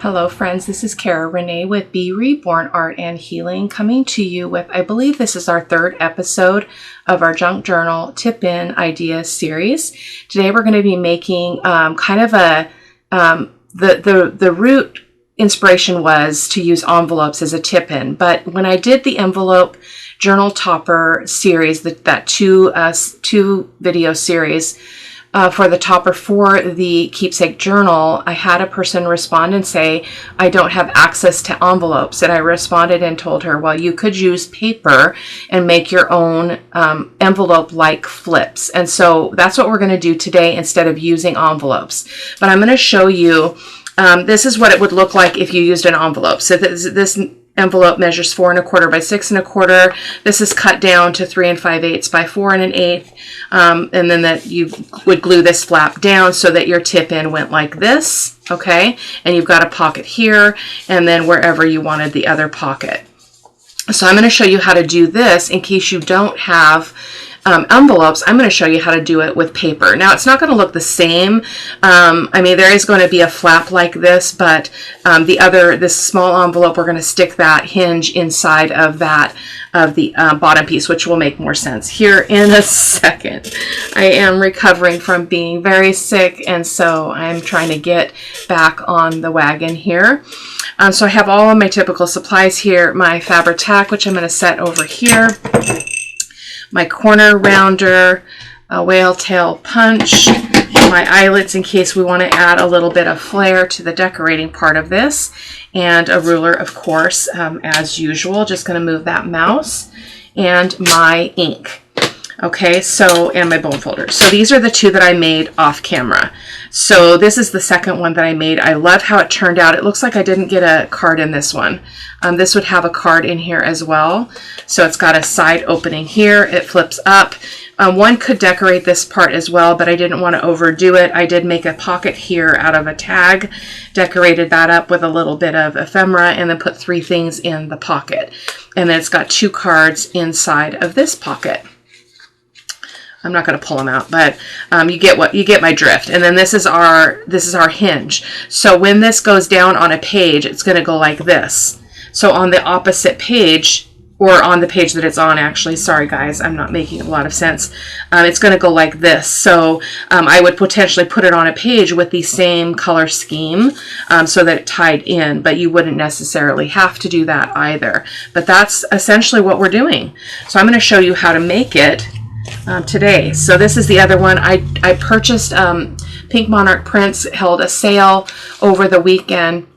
Hello friends, this is Cara-Renee with B.Reborn Art and Healing, coming to you with, I believe this is our third episode of our Junk Journal Tip-In Idea series. Today we're going to be making kind of a, the root inspiration was to use envelopes as a tip-in, but when I did the envelope journal topper series, that two video series, for the topper for the keepsake journal, I had a person respond and say, I don't have access to envelopes. And I responded and told her, well, you could use paper and make your own envelope-like flips. And so that's what we're going to do today instead of using envelopes. But I'm going to show you, this is what it would look like if you used an envelope. So this envelope measures 4 1/4 by 6 1/4. This is cut down to 3 5/8 by 4 1/8. And then that you would glue this flap down so that your tip-in went like this, okay? And you've got a pocket here, and then wherever you wanted the other pocket. So I'm going to show you how to do this in case you don't have envelopes. I'm going to show you how to do it with paper. Now it's not going to look the same. I mean, there is going to be a flap like this, but this small envelope, we're going to stick that hinge inside of that, of the bottom piece, which will make more sense here in a second. I am recovering from being very sick, and so I'm trying to get back on the wagon here. So I have all of my typical supplies here, my Fabri-Tac, which I'm going to set over here, my corner rounder, a whale tail punch, my eyelets in case we want to add a little bit of flair to the decorating part of this, and a ruler, of course, as usual. Just going to move that mouse, and my ink. Okay, so, and my bone folder. So these are the two that I made off camera. So this is the second one that I made. I love how it turned out. It looks like I didn't get a card in this one. This would have a card in here as well. So it's got a side opening here. It flips up. One could decorate this part as well, but I didn't want to overdo it. I did make a pocket here out of a tag, decorated that up with a little bit of ephemera, and then put 3 things in the pocket. And then it's got 2 cards inside of this pocket. I'm not going to pull them out, but you get my drift. And then this is our hinge. So when this goes down on a page, it's going to go like this. So on the opposite page, or on the page that it's on, actually, sorry guys, I'm not making a lot of sense. It's going to go like this. So I would potentially put it on a page with the same color scheme so that it tied in, but you wouldn't necessarily have to do that either. But that's essentially what we're doing. So I'm going to show you how to make it today. So this is the other one. I purchased Pink Monarch Prints held a sale over the weekend,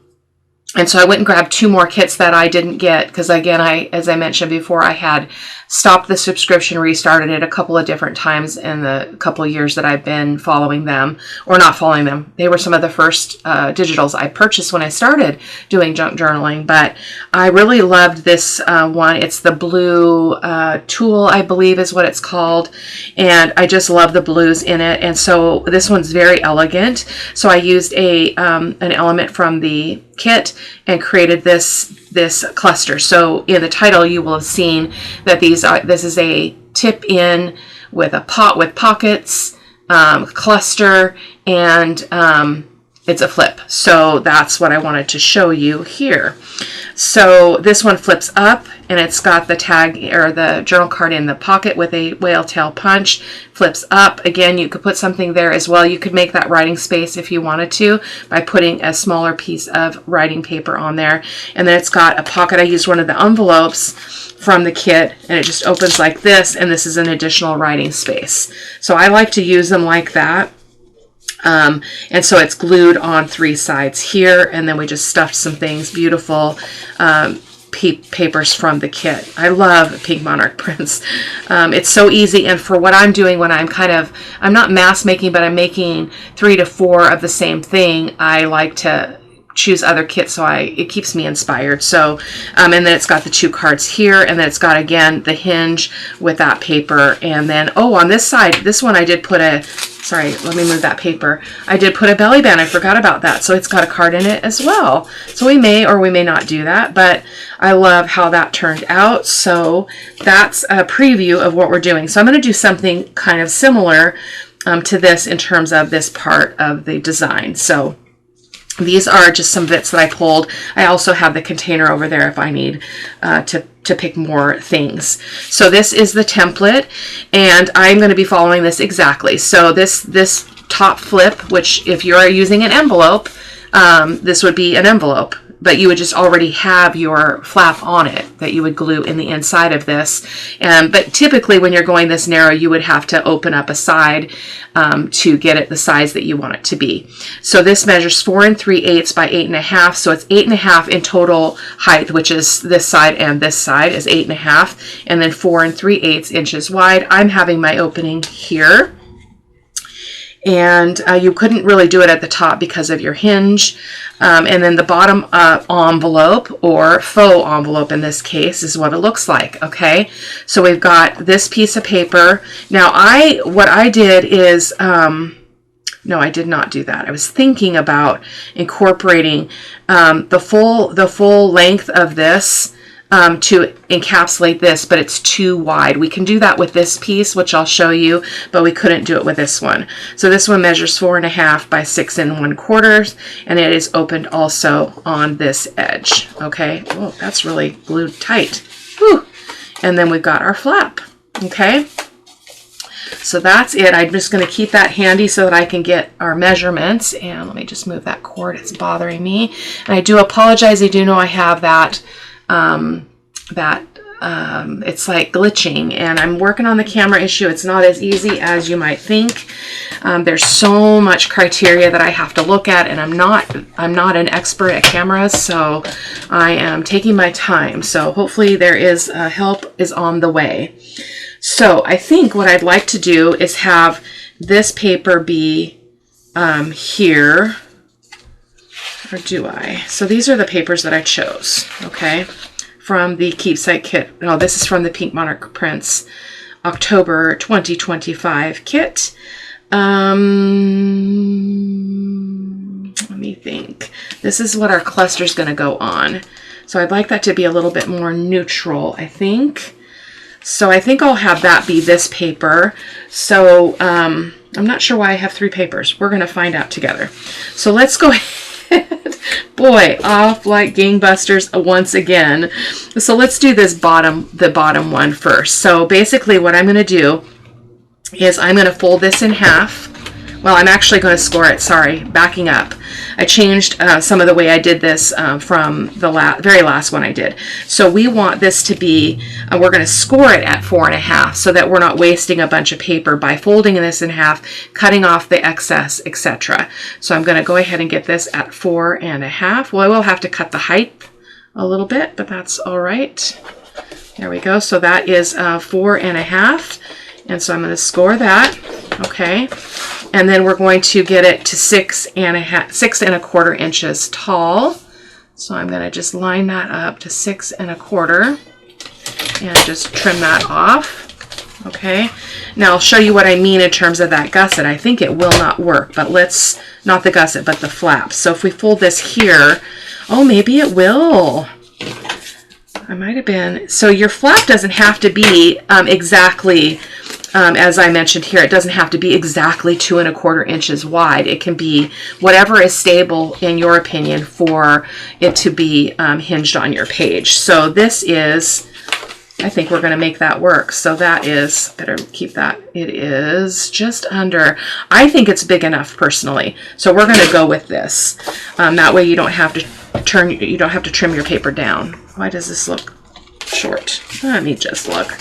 and so I went and grabbed 2 more kits that I didn't get because, again, as I mentioned before, I had stopped the subscription, restarted it a couple of different times in the couple of years that I've been following them, or not following them. They were some of the first digitals I purchased when I started doing junk journaling, but I really loved this one. It's the blue Tool, I believe is what it's called, and I just love the blues in it. And so this one's very elegant. So I used an element from the kit and created this cluster. So in the title you will have seen that this is a tip in with a pot with pockets, cluster, and it's a flip. So that's what I wanted to show you here. So this one flips up, and it's got the tag or the journal card in the pocket with a whale tail punch. Flips up. Again, you could put something there as well. You could make that writing space if you wanted to by putting a smaller piece of writing paper on there. And then it's got a pocket. I used one of the envelopes from the kit, and it just opens like this, and this is an additional writing space. So I like to use them like that. And so it's glued on 3 sides here, and then we just stuffed some things, beautiful papers from the kit. I love Pink Monarch Prints. It's so easy, and for what I'm doing when I'm not mass making, but I'm making 3 to 4 of the same thing, I like to choose other kits, so it keeps me inspired. So and then it's got the 2 cards here, and then it's got, again, the hinge with that paper. And then on this side, this one I did put sorry, let me move that paper. I did put a belly band. I forgot about that. So it's got a card in it as well. So we may or we may not do that, but I love how that turned out. So that's a preview of what we're doing. So I'm going to do something kind of similar to this in terms of this part of the design. So These are just some bits that I pulled. I also have the container over there if I need to pick more things. So this is the template, and I'm going to be following this exactly. So this top flip, which if you're using an envelope, this would be an envelope, but you would just already have your flap on it that you would glue in the inside of this. But typically when you're going this narrow, you would have to open up a side to get it the size that you want it to be. So this measures 4 3/8 by 8.5. So it's 8.5 in total height, which is this side and this side is 8.5, and then 4 3/8 inches wide. I'm having my opening here. And you couldn't really do it at the top because of your hinge. And then the bottom envelope, or faux envelope in this case, is what it looks like. Okay, so we've got this piece of paper. Now what I did is, no, I did not do that. I was thinking about incorporating the full length of this to encapsulate this, but it's too wide. We can do that with this piece, which I'll show you, but we couldn't do it with this one. So this one measures 4.5 by 6 1/4, and it is opened also on this edge. Okay, oh, that's really glued tight. Whew. And then we've got our flap. Okay, so that's it. I'm just going to keep that handy so that I can get our measurements. And let me just move that cord. It's bothering me. And I do apologize. I do know I have that it's like glitching, and I'm working on the camera issue. It's not as easy as you might think. There's so much criteria that I have to look at, and I'm not an expert at cameras, so I am taking my time. So hopefully there is help is on the way. So I think what I'd like to do is have this paper be here. Or do I? So these are the papers that I chose, okay, from the keepsake kit. No, this is from the Pink Monarch Prints October 2025 kit. Let me think. This is what our cluster is going to go on. So I'd like that to be a little bit more neutral, I think. So I think I'll have that be this paper. So I'm not sure why I have 3 papers. We're going to find out together. So let's go ahead. Boy, off like gangbusters once again. So let's do this the bottom one first. So basically what I'm going to do is I'm going to fold this in half. Well, I'm actually going to score it. Sorry, backing up. I changed some of the way I did this from the very last one I did. So we want this to be, we're going to score it at 4.5 so that we're not wasting a bunch of paper by folding this in half, cutting off the excess, etc. So I'm going to go ahead and get this at 4.5. Well, I will have to cut the height a little bit, but that's all right. There we go. So that is 4.5. And so I'm going to score that. Okay. And then we're going to get it to 6 1/4 inches tall. So I'm going to just line that up to 6 1/4 and just trim that off. Okay. Now I'll show you what I mean in terms of that gusset. I think it will not work, but not the gusset, but the flap. So if we fold this here, oh, maybe it will. I might have been. So your flap doesn't have to be exactly, as I mentioned here, it doesn't have to be exactly 2 1/4 inches wide. It can be whatever is stable, in your opinion, for it to be hinged on your page. So this is, I think we're going to make that work. So that is, better keep that. It is just under, I think it's big enough personally. So we're going to go with this. That way you don't have to trim your paper down. Why does this look short? Let me just look.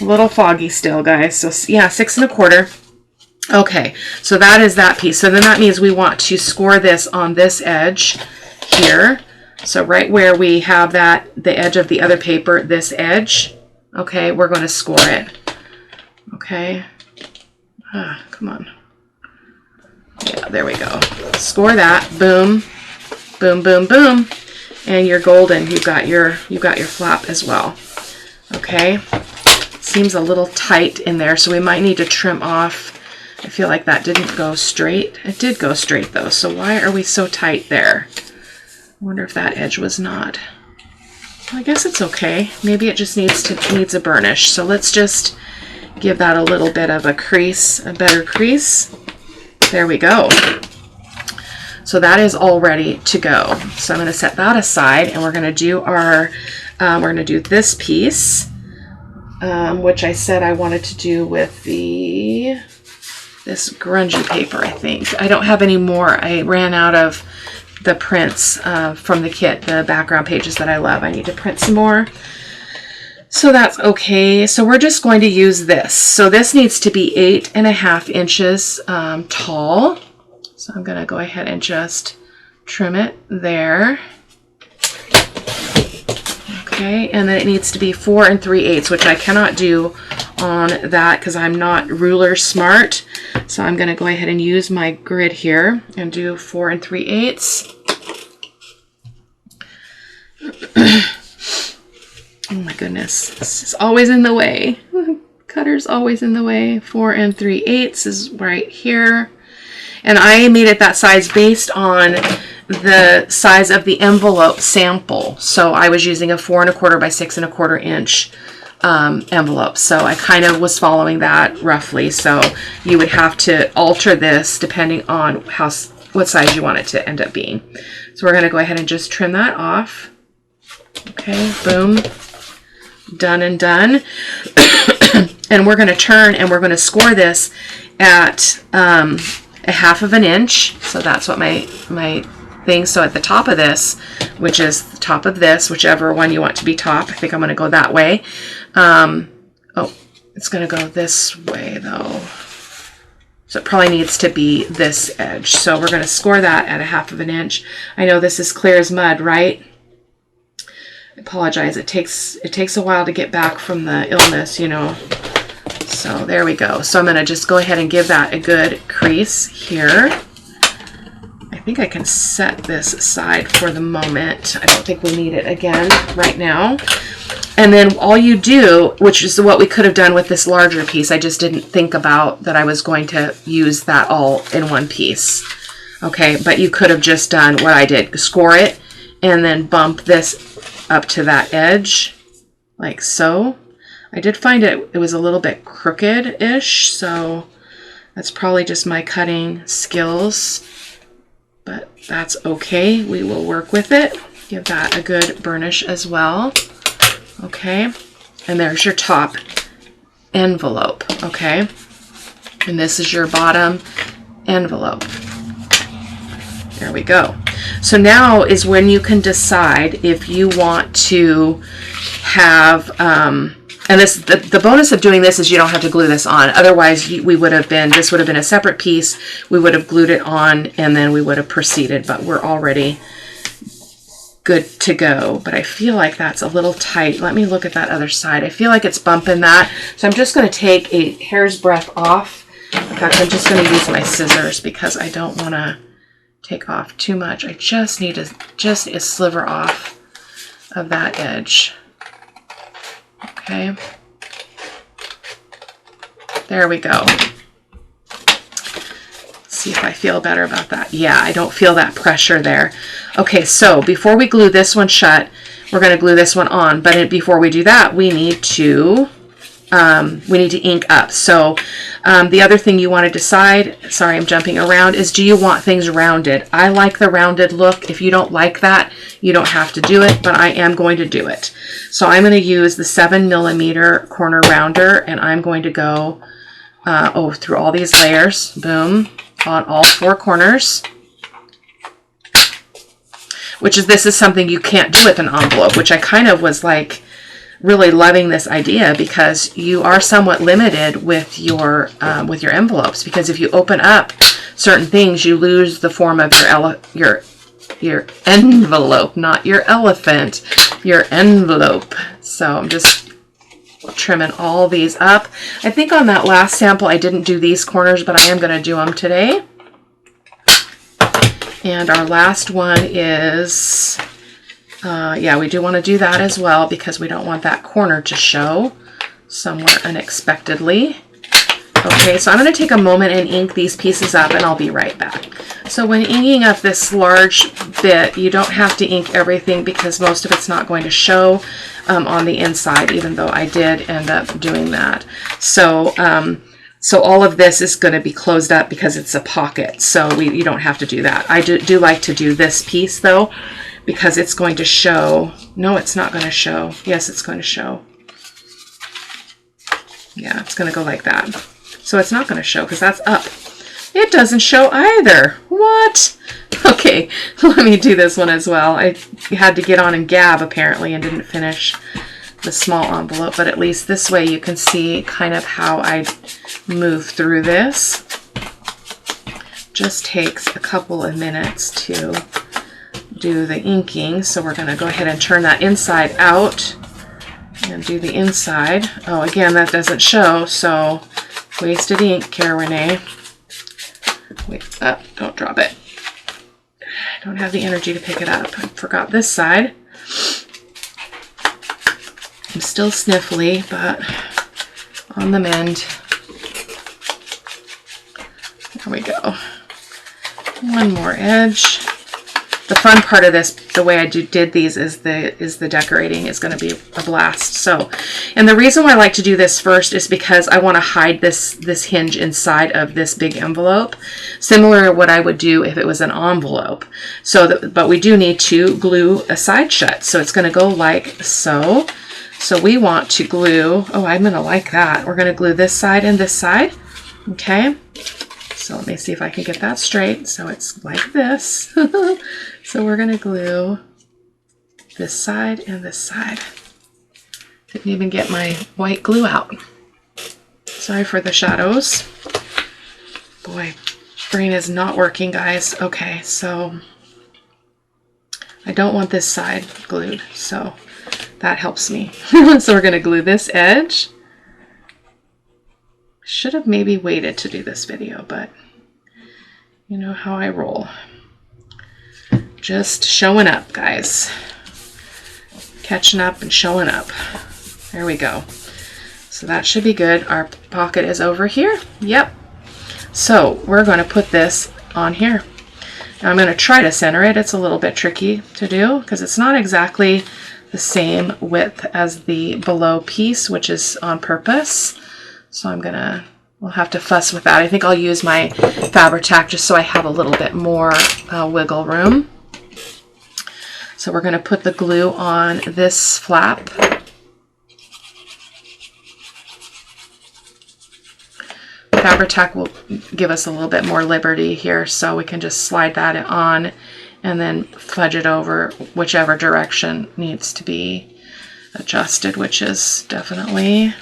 A little foggy still, guys. So yeah, 6 1/4. Okay, so that is that piece. So then that means we want to score this on this edge here. So right where we have the edge of the other paper, this edge. Okay, we're going to score it. Okay. Come on. Yeah, there we go. Score that. Boom. Boom, boom, boom. And you're golden. You've got your flap as well. Okay. Seems a little tight in there, so we might need to trim off. I feel like that didn't go straight. It did go straight though, so why are we so tight there? I wonder if that edge was not. Well, I guess it's okay. Maybe it just needs a burnish. So let's just give that a little bit of a crease, a better crease. There we go. So that is all ready to go. So I'm going to set that aside, and we're going to do our, we're going to do this piece, which I said I wanted to do with this grungy paper, I think. I don't have any more. I ran out of the prints from the kit, the background pages that I love. I need to print some more. So that's okay. So we're just going to use this. So this needs to be 8.5 inches tall. So I'm going to go ahead and just trim it there. Okay, and then it needs to be 4 3/8, which I cannot do on that because I'm not ruler smart. So I'm going to go ahead and use my grid here and do 4 3/8. Oh my goodness, this is always in the way. Cutter's always in the way. 4 3/8 is right here. And I made it that size based on the size of the envelope sample. So I was using a 4 1/4 by 6 1/4 inch envelope. So I kind of was following that roughly. So you would have to alter this depending on what size you want it to end up being. So we're going to go ahead and just trim that off. Okay, boom. Done and done. And we're going to turn and we're going to score this at 1/2 inch. So that's what my thing. So at the top of this, which is the top of this, whichever one you want to be top, I think I'm going to go that way. Oh, it's going to go this way though. So it probably needs to be this edge. So we're going to score that at 1/2 inch. I know this is clear as mud, right? I apologize. It takes a while to get back from the illness, you know. So there we go. So I'm going to just go ahead and give that a good crease here. I think I can set this aside for the moment. I don't think we need it again right now. And then all you do, which is what we could have done with this larger piece, I just didn't think about that I was going to use that all in one piece. Okay, but you could have just done what I did, score it, and then bump this up to that edge, like so. I did find it was a little bit crooked-ish, so that's probably just my cutting skills, but that's okay. We will work with it. Give that a good burnish as well. Okay, and there's your top envelope, okay? And this is your bottom envelope. There we go. So now is when you can decide if you want to have, and the bonus of doing this is you don't have to glue this on. Otherwise, this would have been a separate piece. We would have glued it on and then we would have proceeded, but we're already good to go. But I feel like that's a little tight. Let me look at that other side. I feel like it's bumping that. So I'm just going to take a hair's breadth off. In fact, I'm just going to use my scissors because I don't want to take off too much. I just need a sliver off of that edge. Okay. There we go. See if I feel better about that. Yeah, I don't feel that pressure there. Okay, so before we glue this one shut, we're going to glue this one on. But before we do that, we need to ink up. So the other thing you want to decide, sorry, I'm jumping around, is do you want things rounded? I like the rounded look. If you don't like that, you don't have to do it, but I am going to do it. So I'm going to use the 7mm corner rounder, and I'm going to go through all these layers, boom, on all 4 corners. This is something you can't do with an envelope, which I kind of was like really loving this idea because you are somewhat limited with your envelopes, because if you open up certain things, you lose the form of your envelope, not your elephant, your envelope. So I'm just trimming all these up. I think on that last sample I didn't do these corners, but I am going to do them today. And our last one is, yeah, we do want to do that as well because we don't want that corner to show somewhere unexpectedly. Okay, so I'm going to take a moment and ink these pieces up and I'll be right back. So when inking up this large bit, you don't have to ink everything because most of it's not going to show on the inside, even though I did end up doing that. So So all of this is going to be closed up because it's a pocket. So you don't have to do that. I do like to do this piece though, because it's going to show. No, it's not going to show. Yes, it's going to show. Yeah, it's going to go like that. So it's not going to show because that's up. It doesn't show either. What? Okay, let me do this one as well. I had to get on and gab apparently and didn't finish the small envelope, but at least this way you can see kind of how I move through this. Just takes a couple of minutes to do the inking, so we're going to go ahead and turn that inside out and do the inside. Oh, again, that doesn't show, so wasted ink, Cara-Renee. Wait, don't drop it. I don't have the energy to pick it up. I forgot this side. I'm still sniffly, but on the mend. There we go. One more edge. The fun part of this, the way I did these, is the decorating is going to be a blast. So, and the reason why I like to do this first is because I want to hide this hinge inside of this big envelope, similar to what I would do if it was an envelope. So, but we do need to glue a side shut. So it's going to go like so. So we want to glue. Oh, I'm going to like that. We're going to glue this side and this side. Okay. So let me see if I can get that straight. So it's like this. So we're going to glue this side and this side. Didn't even get my white glue out. Sorry for the shadows. Boy, brain is not working, guys. Okay, so I don't want this side glued, so that helps me. So we're going to glue this edge. Should have maybe waited to do this video, but you know how I roll. Just showing up, guys. Catching up and showing up. There we go. So that should be good. Our pocket is over here. Yep. So we're going to put this on here. Now I'm going to try to center it. It's a little bit tricky to do because it's not exactly the same width as the below piece, which is on purpose. So we'll have to fuss with that. I think I'll use my Fabri-Tac just so I have a little bit more wiggle room. So we're going to put the glue on this flap. Fabri-Tac will give us a little bit more liberty here, so we can just slide that on and then fudge it over whichever direction needs to be adjusted, which is definitely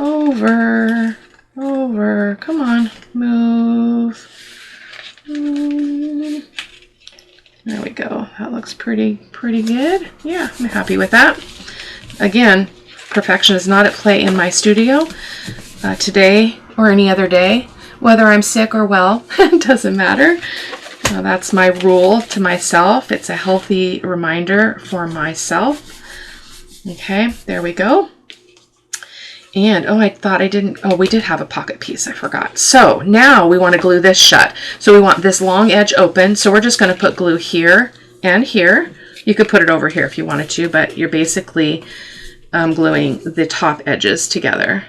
over. Come on, move. There we go. That looks pretty good. Yeah, I'm happy with that. Again, perfection is not at play in my studio today or any other day. Whether I'm sick or well, it doesn't matter. That's my rule to myself. It's a healthy reminder for myself. Okay, there we go. And, oh, I thought I didn't, oh, we did have a pocket piece, I forgot. So now we want to glue this shut. So we want this long edge open. So we're just going to put glue here and here. You could put it over here if you wanted to, but you're basically gluing the top edges together.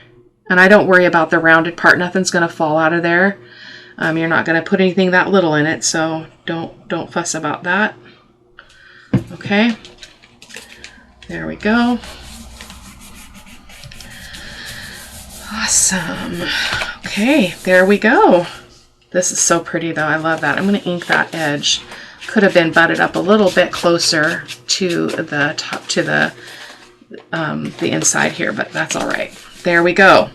And I don't worry about the rounded part. Nothing's going to fall out of there. You're not going to put anything that little in it, so don't fuss about that. Okay. There we go. Awesome. Okay, there we go. This is so pretty though. I love that. I'm going to ink that edge. Could have been butted up a little bit closer to the top, to the inside here, but that's all right. There we go.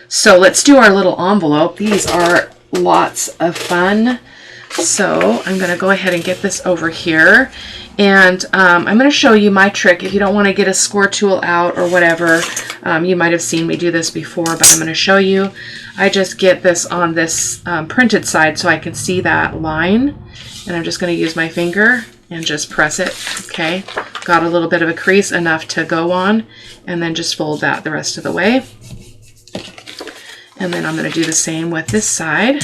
So let's do our little envelope. These are lots of fun. So I'm going to go ahead and get this over here. And I'm going to show you my trick. If you don't want to get a score tool out or whatever, you might have seen me do this before, but I'm going to show you. I just get this on this printed side so I can see that line. And I'm just going to use my finger and just press it. Okay, got a little bit of a crease, enough to go on, and then just fold that the rest of the way. And then I'm going to do the same with this side.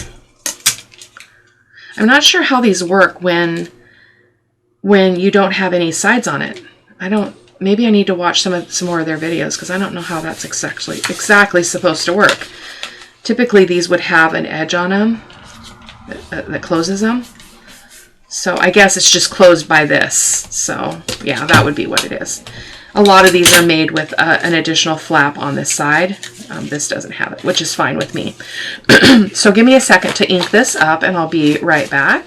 I'm not sure how these work when you don't have any sides on it. Maybe I need to watch some more of their videos because I don't know how that's exactly supposed to work. Typically these would have an edge on them that closes them. So I guess it's just closed by this. So yeah, that would be what it is. A lot of these are made with an additional flap on this side. This doesn't have it, which is fine with me. So give me a second to ink this up and I'll be right back.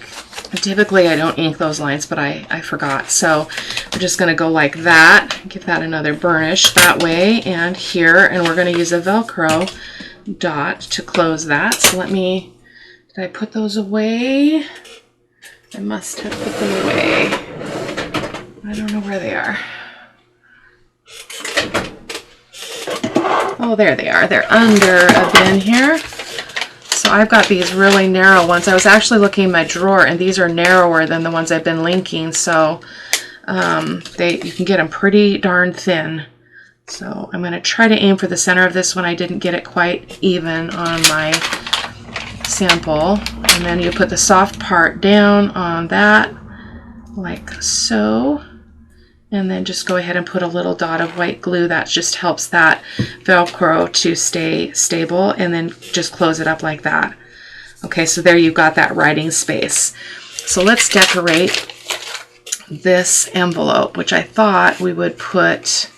Typically I don't ink those lines, but I forgot. So I'm just going to go like that, give that another burnish that way and here, and we're going to use a Velcro dot to close that. So let me, did I put those away? I must have put them away. I don't know where they are. Oh, there they are. They're under a bin here. So I've got these really narrow ones. I was actually looking in my drawer, and these are narrower than the ones I've been linking. So you can get them pretty darn thin. So I'm going to try to aim for the center of this one. I didn't get it quite even on my sample. And then you put the soft part down on that, like so. And then just go ahead and put a little dot of white glue. That just helps that Velcro to stay stable, and then just close it up like that. Okay, so there you've got that writing space. So let's decorate this envelope, which I thought we would put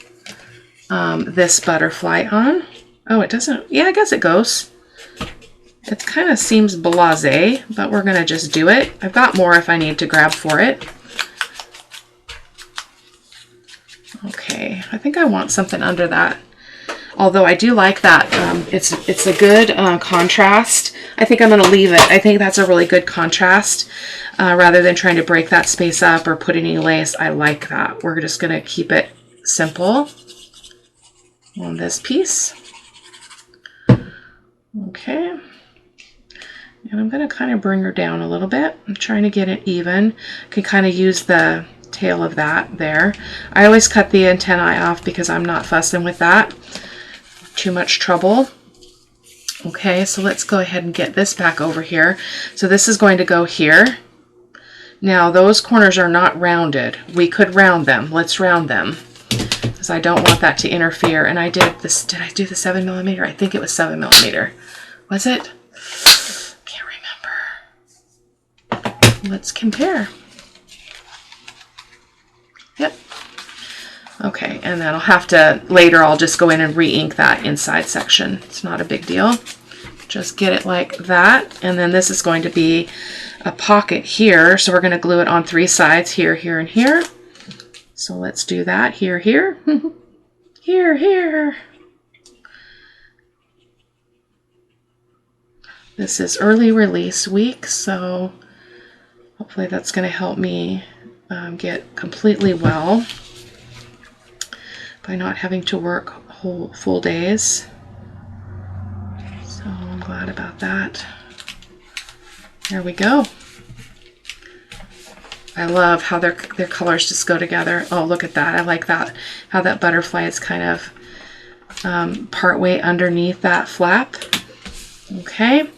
this butterfly on. Oh, it doesn't, yeah, I guess it goes. It kind of seems blasé, but we're gonna just do it. I've got more if I need to grab for it. Okay, I think I want something under that. Although I do like that. It's a good contrast. I think I'm going to leave it. I think that's a really good contrast. Rather than trying to break that space up or put any lace, I like that. We're just going to keep it simple on this piece. Okay. And I'm going to kind of bring her down a little bit. I'm trying to get it even. I can kind of use the tail of that there. I always cut the antennae off because I'm not fussing with that. Too much trouble. Okay, so let's go ahead and get this back over here. So this is going to go here. Now those corners are not rounded. We could round them. Let's round them because I don't want that to interfere. And I did this. Did I do the 7mm? I think it was 7mm. Was it? Can't remember. Let's compare. Yep. Okay, and then I'll have to, later I'll just go in and re-ink that inside section. It's not a big deal. Just get it like that. And then this is going to be a pocket here. So we're going to glue it on 3 sides, here, here, and here. So let's do that. Here, here. Here, here. This is early release week, so hopefully that's going to help me get completely well by not having to work full days. So I'm glad about that. There we go. I love how their colors just go together. Oh, look at that. I like that, how that butterfly is kind of partway underneath that flap. Okay.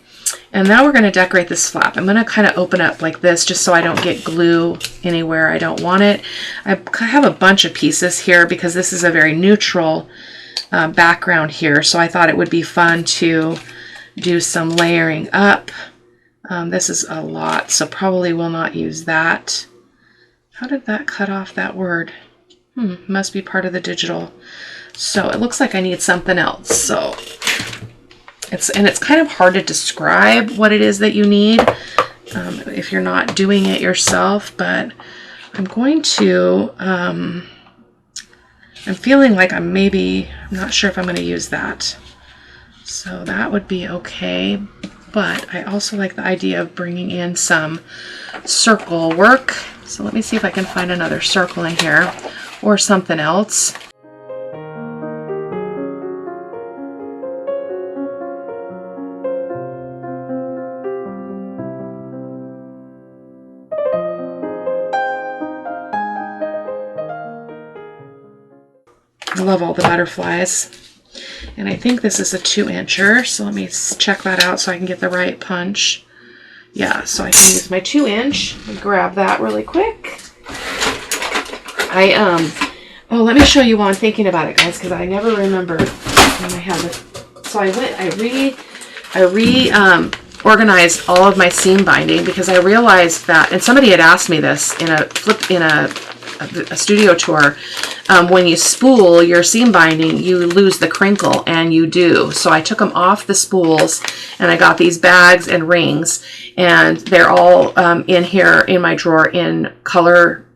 And now we're going to decorate this flap. I'm going to kind of open up like this just so I don't get glue anywhere I don't want it. I have a bunch of pieces here because this is a very neutral background here. So I thought it would be fun to do some layering up. This is a lot, so probably will not use that. How did that cut off that word? Must be part of the digital. So it looks like I need something else. So it's kind of hard to describe what it is that you need if you're not doing it yourself, but I'm going to, I'm feeling like I'm not sure if I'm going to use that. So that would be okay, but I also like the idea of bringing in some circle work. So let me see if I can find another circle in here or something else. I love all the butterflies. And I think this is a 2-incher, so let me check that out so I can get the right punch. Yeah, so I can use my 2-inch and grab that really quick. Oh, let me show you while I'm thinking about it, guys, because I never remember when I have it. So I organized all of my seam binding because I realized that, and somebody had asked me this in a studio tour, when you spool your seam binding, you lose the crinkle, and you do. So I took them off the spools, and I got these bags and rings, and they're all in here in my drawer in color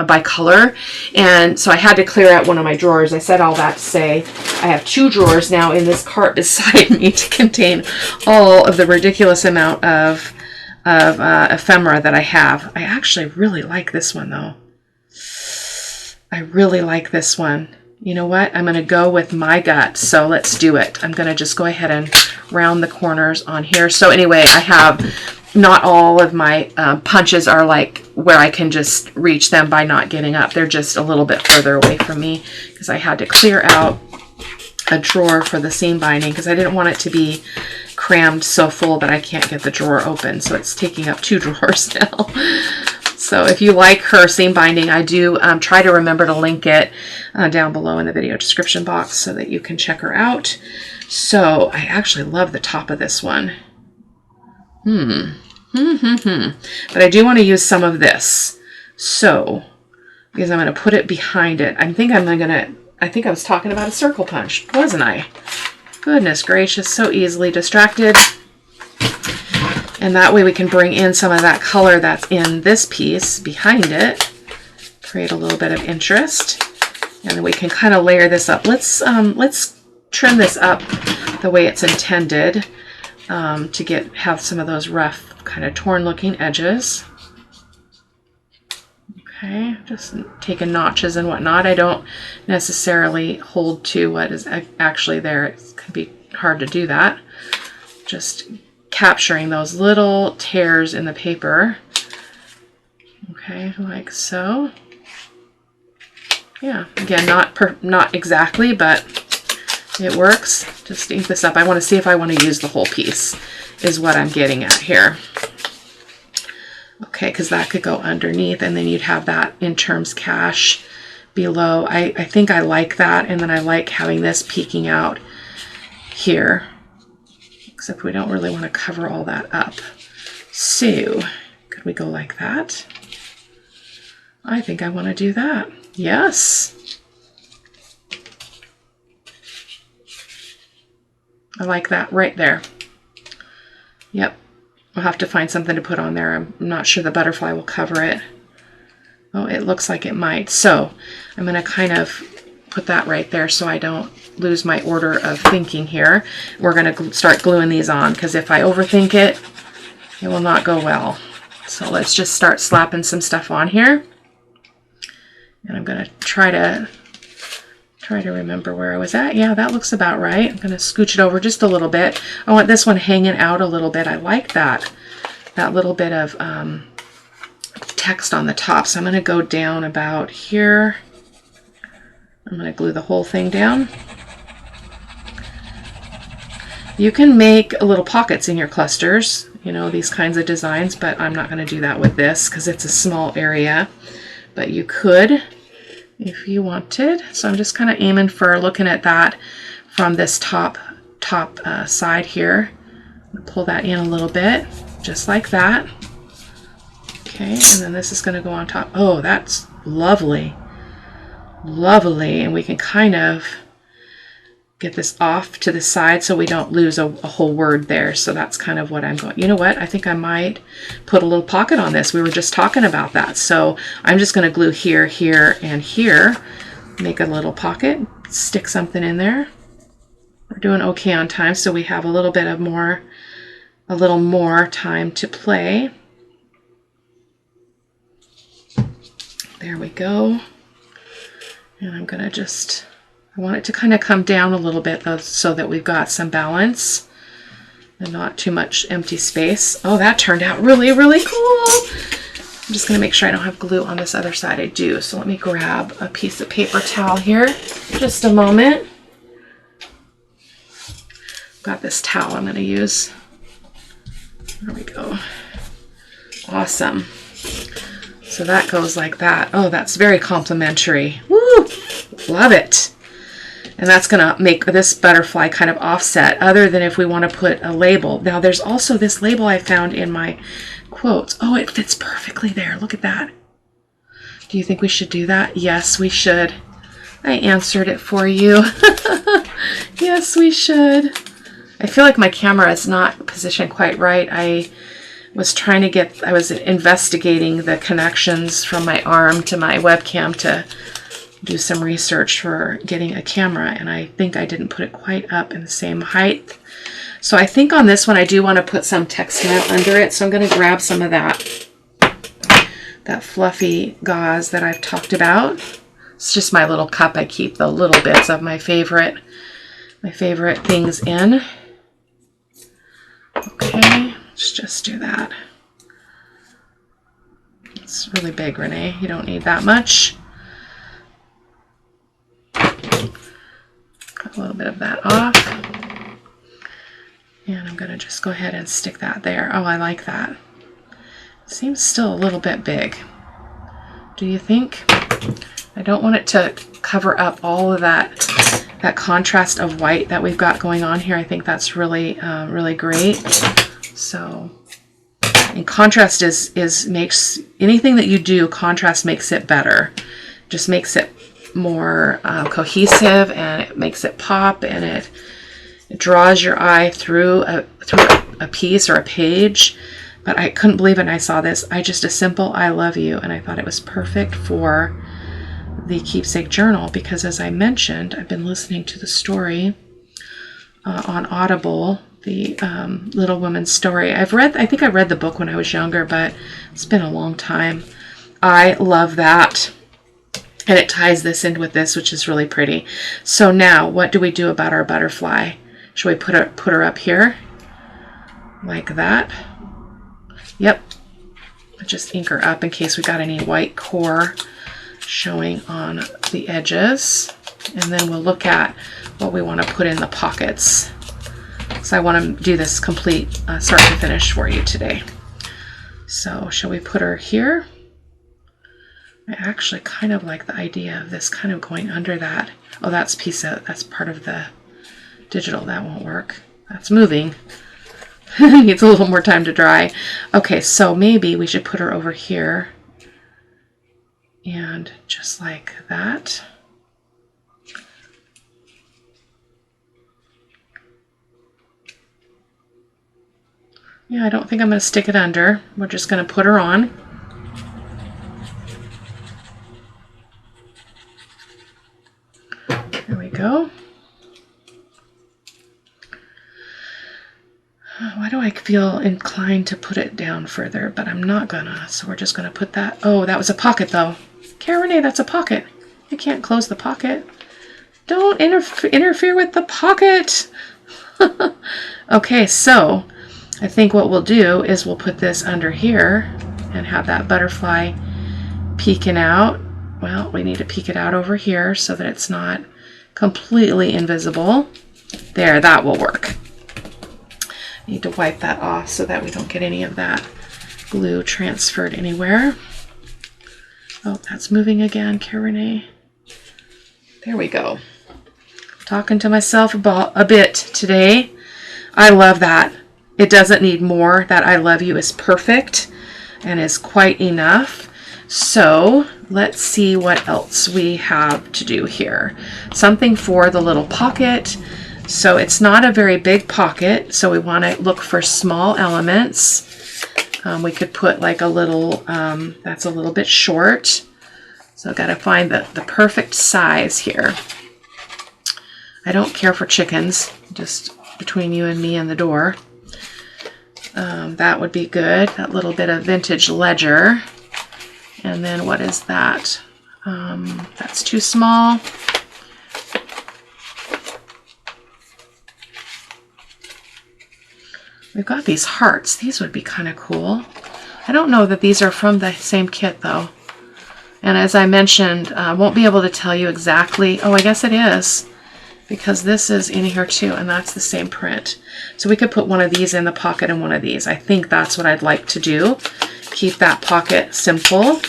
by color. And so I had to clear out one of my drawers. I said all that to say I have 2 drawers now in this cart beside me to contain all of the ridiculous amount of ephemera that I have. I actually really like this one though. I really like this one. You know what? I'm going to go with my gut. So let's do it. I'm going to just go ahead and round the corners on here. So anyway, I have not all of my punches are like where I can just reach them by not getting up. They're just a little bit further away from me because I had to clear out a drawer for the seam binding because I didn't want it to be crammed so full that I can't get the drawer open. So it's taking up 2 drawers now. So if you like her seam binding, I do try to remember to link it down below in the video description box so that you can check her out. So I actually love the top of this one. But I do want to use some of this. So, because I'm going to put it behind it. I think I was talking about a circle punch, wasn't I? Goodness gracious, so easily distracted. And that way we can bring in some of that color that's in this piece behind it. Create a little bit of interest. And then we can kind of layer this up. Let's trim this up the way it's intended to have some of those rough, kind of torn looking edges. Okay, just taking notches and whatnot. I don't necessarily hold to what is actually there. It can be hard to do that. Just capturing those little tears in the paper. Okay, like so. Yeah, again, not exactly, but it works. Just ink this up. I want to see if I want to use the whole piece, is what I'm getting at here. Okay, because that could go underneath, and then you'd have that in terms cache below. I think I like that, and then I like having this peeking out here, except we don't really want to cover all that up. So, could we go like that? I think I want to do that. Yes. I like that right there. Yep. I'll have to find something to put on there. I'm not sure the butterfly will cover it. Oh, it looks like it might. So I'm going to kind of put that right there so I don't lose my order of thinking here. We're going to start gluing these on because if I overthink it, it will not go well. So let's just start slapping some stuff on here. And I'm going to try to remember where I was at. Yeah, that looks about right. I'm going to scooch it over just a little bit. I want this one hanging out a little bit. I like that little bit of text on the top. So I'm going to go down about here. I'm going to glue the whole thing down. You can make little pockets in your clusters, you know, these kinds of designs, but I'm not going to do that with this because it's a small area. But you could if you wanted. So I'm just kind of aiming for looking at that from this top side here. Pull that in a little bit, just like that. Okay, and then this is going to go on top. Oh, that's lovely. Lovely. And we can kind of get this off to the side so we don't lose a whole word there. So that's kind of what I'm going. You know what? I think I might put a little pocket on this. We were just talking about that. So I'm just going to glue here, here, and here. Make a little pocket. Stick something in there. We're doing okay on time, so we have a little more time to play. There we go. And I'm going to just... I want it to kind of come down a little bit though, so that we've got some balance and not too much empty space. Oh, that turned out really, really cool. I'm just going to make sure I don't have glue on this other side. I do. So let me grab a piece of paper towel here. Just a moment. I've got this towel I'm going to use. There we go. Awesome. So that goes like that. Oh, that's very complimentary. Woo! Love it. And that's going to make this butterfly kind of offset, other than if we want to put a label. Now there's also this label I found in my quotes. Oh, it fits perfectly there. Look at that. Do you think we should do that? Yes, we should. I answered it for you. Yes, we should. I feel like my camera is not positioned quite right. I was investigating the connections from my arm to my webcam to do some research for getting a camera, and I think I didn't put it quite up in the same height. So I think on this one I do want to put some textile under it, so I'm going to grab some of that fluffy gauze that I've talked about. It's just my little cup I keep the little bits of my favorite things in. Okay, let's just do that. It's really big, Renee. You don't need that much. Cut a little bit of that off. And I'm going to just go ahead and stick that there. Oh, I like that. Seems still a little bit big. Do you think? I don't want it to cover up all of that contrast of white that we've got going on here. I think that's really, really great. So, and contrast makes anything that you do, contrast makes it better. Just makes it more cohesive, and it makes it pop, and it draws your eye through a piece or a page. But I couldn't believe it when I saw this. A simple I love you, and I thought it was perfect for the keepsake journal, because as I mentioned, I've been listening to the story on Audible, the Little Woman's Story. I think I read the book when I was younger, but it's been a long time. I love that. And it ties this in with this, which is really pretty. So now, what do we do about our butterfly? Should we put her up here? Like that? Yep. Just ink her up in case we got any white core showing on the edges. And then we'll look at what we want to put in the pockets. So I want to do this complete start to finish for you today. So shall we put her here? I actually kind of like the idea of this kind of going under that. Oh, that's part of the digital. That won't work. That's moving. Needs a little more time to dry. Okay, so maybe we should put her over here. And just like that. Yeah, I don't think I'm going to stick it under. We're just going to put her on. There we go. Why do I feel inclined to put it down further, but I'm not gonna, so we're just gonna put that. Oh, that was a pocket though. Cara-Renee, that's a pocket. You can't close the pocket. Don't interfere with the pocket. Okay, so I think what we'll do is we'll put this under here and have that butterfly peeking out. Well, we need to peek it out over here so that it's not completely invisible. There, that will work. Need to wipe that off so that we don't get any of that glue transferred anywhere. Oh, that's moving again, Cara-Renee. There we go. Talking to myself about a bit today. I love that. It doesn't need more. That I love you is perfect and is quite enough. So let's see what else we have to do here. Something for the little pocket. So it's not a very big pocket, so we want to look for small elements. We could put like a little, that's a little bit short. So I've got to find the perfect size here. I don't care for chickens, just between you and me and the door. That would be good, that little bit of vintage ledger. And then what is that? That's too small. We've got these hearts. These would be kind of cool. I don't know that these are from the same kit though. And as I mentioned, I won't be able to tell you exactly. Oh, I guess it is, because this is in here too, and that's the same print. So we could put one of these in the pocket and one of these. I think that's what I'd like to do. Keep that pocket simple.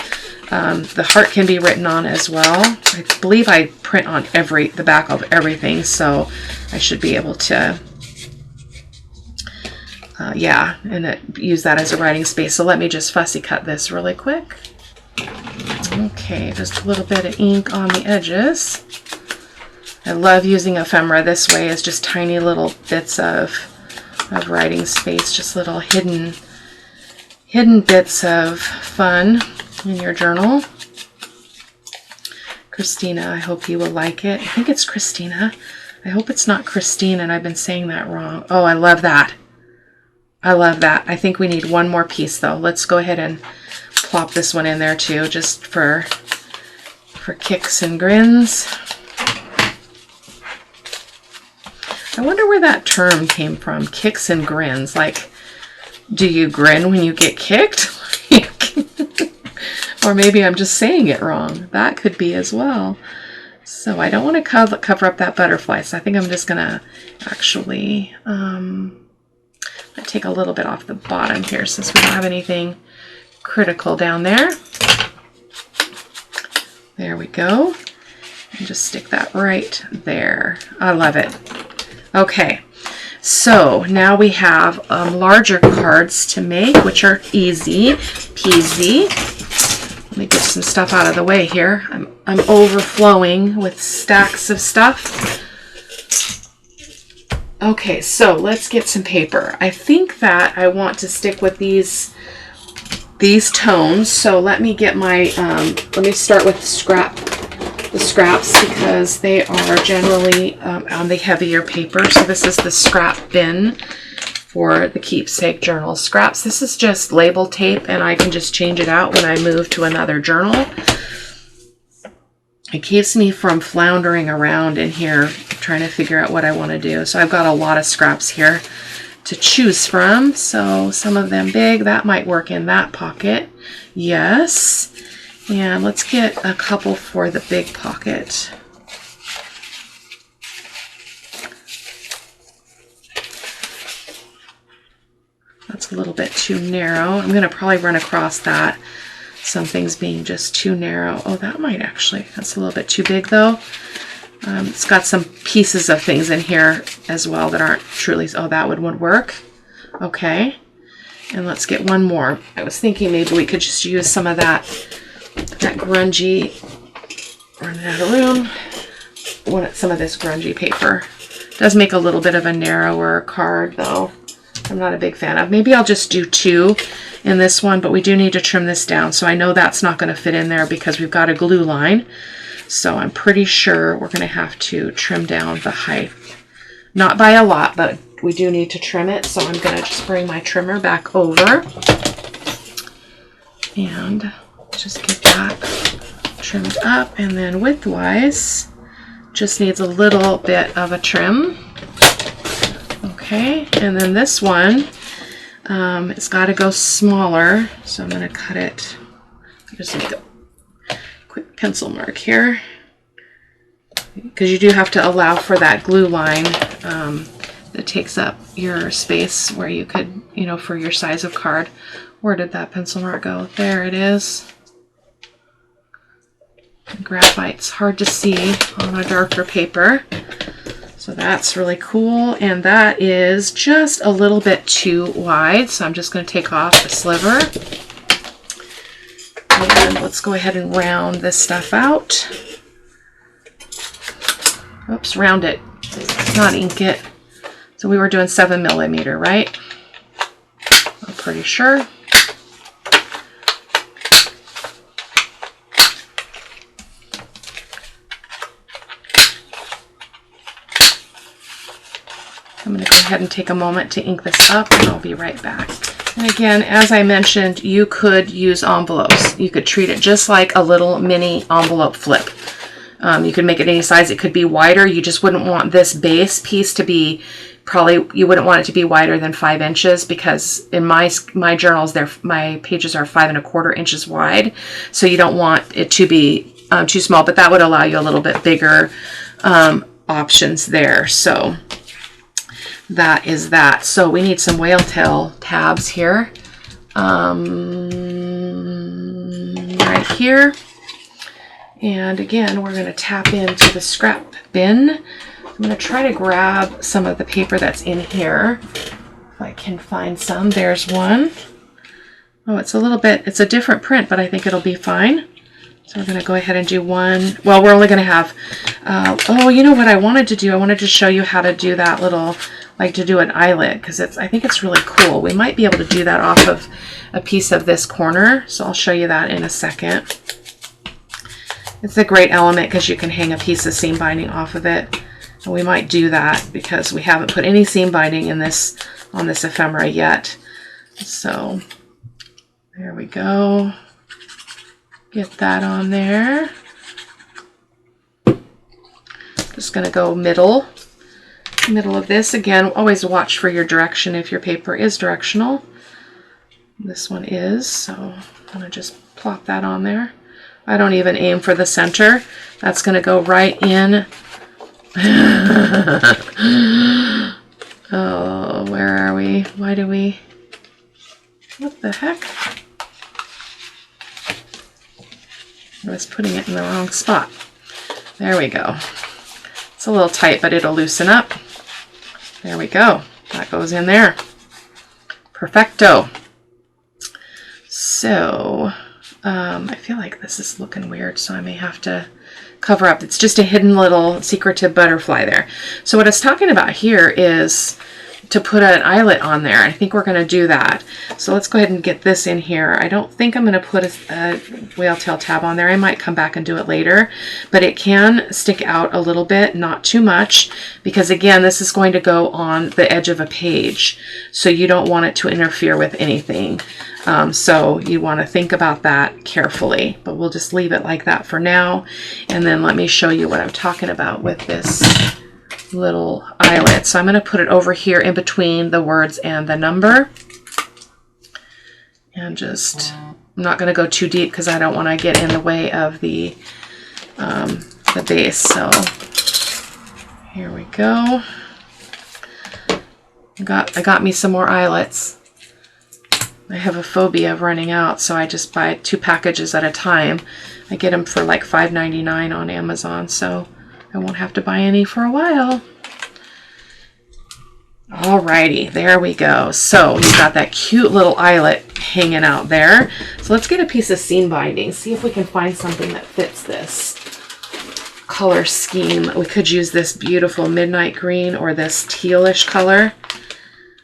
The heart can be written on as well. I believe I print on the back of everything, so I should be able to, yeah, and use that as a writing space. So let me just fussy cut this really quick. Okay, just a little bit of ink on the edges. I love using ephemera this way as just tiny little bits of writing space, just little hidden bits of fun in your journal. Christina, I hope you will like it. I think it's Christina. I hope it's not Christine and I've been saying that wrong. Oh, I love that. I love that. I think we need one more piece though. Let's go ahead and plop this one in there too, just for kicks and grins. I wonder where that term came from, kicks and grins. Like, do you grin when you get kicked? Or maybe I'm just saying it wrong. That could be as well. So I don't want to cover up that butterfly. So I think I'm just going to actually take a little bit off the bottom here since we don't have anything critical down there. There we go. And just stick that right there. I love it. Okay, so now we have larger cards to make, which are easy peasy. Let me get some stuff out of the way here. I'm overflowing with stacks of stuff. Okay, so let's get some paper. I think that I want to stick with these tones. So let me get my, let me start with the scraps because they are generally on the heavier paper. So this is the scrap bin for the keepsake journal scraps. This is just label tape and I can just change it out when I move to another journal. It keeps me from floundering around in here trying to figure out what I want to do. So I've got a lot of scraps here to choose from. So some of them big, that might work in that pocket. Yes. And let's get a couple for the big pocket. That's a little bit too narrow. I'm going to probably run across that. Some things being just too narrow. Oh, that might actually, that's a little bit too big though. It's got some pieces of things in here as well that aren't truly, oh, that would work. Okay. And let's get one more. I was thinking maybe we could just use some of that grungy, running out of room. Some of this grungy paper. Does make a little bit of a narrower card though. I'm not a big fan of. Maybe I'll just do 2 in this one, but we do need to trim this down. So I know that's not going to fit in there because we've got a glue line. So I'm pretty sure we're going to have to trim down the height. Not by a lot, but we do need to trim it. So I'm going to just bring my trimmer back over and just get that trimmed up. And then widthwise, just needs a little bit of a trim. Okay, and then this one, it's got to go smaller, so I'm going to cut it. Just make a quick pencil mark here, because you do have to allow for that glue line that takes up your space where you could, you know, for your size of card. Where did that pencil mark go? There it is. Graphite's hard to see on a darker paper. So that's really cool, and that is just a little bit too wide, so I'm just going to take off the sliver. And let's go ahead and round this stuff out. Oops, round it, not ink it. So we were doing 7mm, right? I'm pretty sure. I'm going to go ahead and take a moment to ink this up and I'll be right back. And again, as I mentioned, you could use envelopes. You could treat it just like a little mini envelope flip. You could make it any size. It could be wider. You just wouldn't want this base piece to be, you wouldn't want it to be wider than 5 inches because in my journals, my pages are 5¼ inches wide. So you don't want it to be too small, but that would allow you a little bit bigger options there. So that is that. So we need some whale tail tabs here. Right right here. And again, we're going to tap into the scrap bin. I'm going to try to grab some of the paper that's in here. If I can find some. There's one. Oh, it's a little bit, it's a different print, but I think it'll be fine. So we're going to go ahead and do one. Well, we're only going to have, oh, you know what I wanted to do? I wanted to show you how to do that little, like to do an eyelet, because I think it's really cool. We might be able to do that off of a piece of this corner. So I'll show you that in a second. It's a great element because you can hang a piece of seam binding off of it. And we might do that because we haven't put any seam binding in this on this ephemera yet. So there we go. Get that on there. Just going to go middle of this. Again, always watch for your direction if your paper is directional. This one is, so I'm going to just plop that on there. I don't even aim for the center. That's going to go right in. Oh, where are we? Why do we? What the heck? I was putting it in the wrong spot. There we go. It's a little tight, but it'll loosen up. There we go. That goes in there. Perfecto. So, I feel like this is looking weird, so I may have to cover up. It's just a hidden little secretive butterfly there. So what I was talking about here is to put an eyelet on there. I think we're going to do that. So let's go ahead and get this in here. I don't think I'm going to put a whale tail tab on there. I might come back and do it later, but it can stick out a little bit, not too much, because again, this is going to go on the edge of a page. So you don't want it to interfere with anything. So you want to think about that carefully, but we'll just leave it like that for now. And then let me show you what I'm talking about with this little eyelet. So I'm going to put it over here in between the words and the number. And just, I'm not going to go too deep because I don't want to get in the way of the base. So here we go. I got me some more eyelets. I have a phobia of running out, so I just buy 2 packages at a time. I get them for like $5.99 on Amazon, so I won't have to buy any for a while. Alrighty, there we go. So we've got that cute little eyelet hanging out there. So let's get a piece of seam binding, see if we can find something that fits this color scheme. We could use this beautiful midnight green or this tealish color.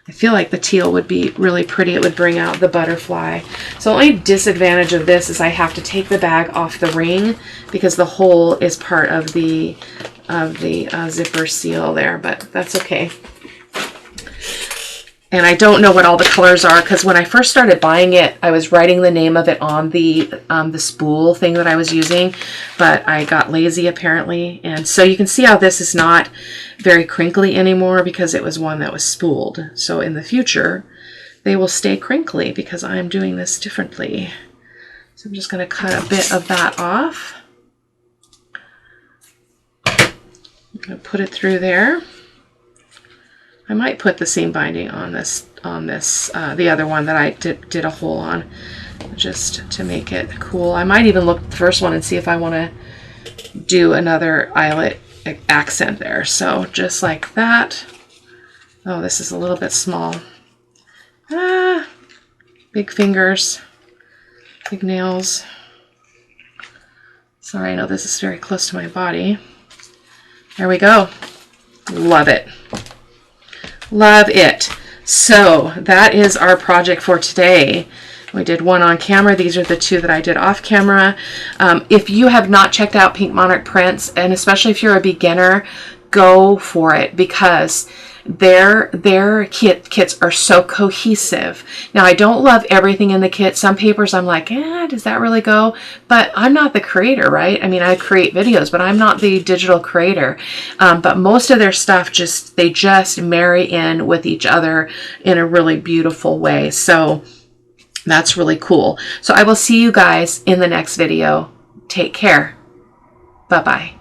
I feel like the teal would be really pretty. It would bring out the butterfly. So the only disadvantage of this is I have to take the bag off the ring because the hole is part of the zipper seal there, but that's okay. And I don't know what all the colors are because when I first started buying it, I was writing the name of it on the spool thing that I was using, but I got lazy apparently. And so you can see how this is not very crinkly anymore because it was one that was spooled. So in the future, they will stay crinkly because I'm doing this differently. So I'm just going to cut a bit of that off. I'm going to put it through there. I might put the seam binding on the other one that I did a hole on, just to make it cool. I might even look at the first one and see if I want to do another eyelet accent there. So just like that. Oh, this is a little bit small. Big fingers, big nails. Sorry, I know this is very close to my body. There we go. Love it. Love it. So that is our project for today. We did one on camera. These are the 2 that I did off camera. If you have not checked out Pink Monarch Prints, and especially if you're a beginner, go for it because their kits are so cohesive. Now, I don't love everything in the kit. Some papers I'm like, does that really go? But I'm not the creator, right? I mean, I create videos, but I'm not the digital creator. But most of their stuff they just marry in with each other in a really beautiful way. So that's really cool. So I will see you guys in the next video. Take care. Bye-bye.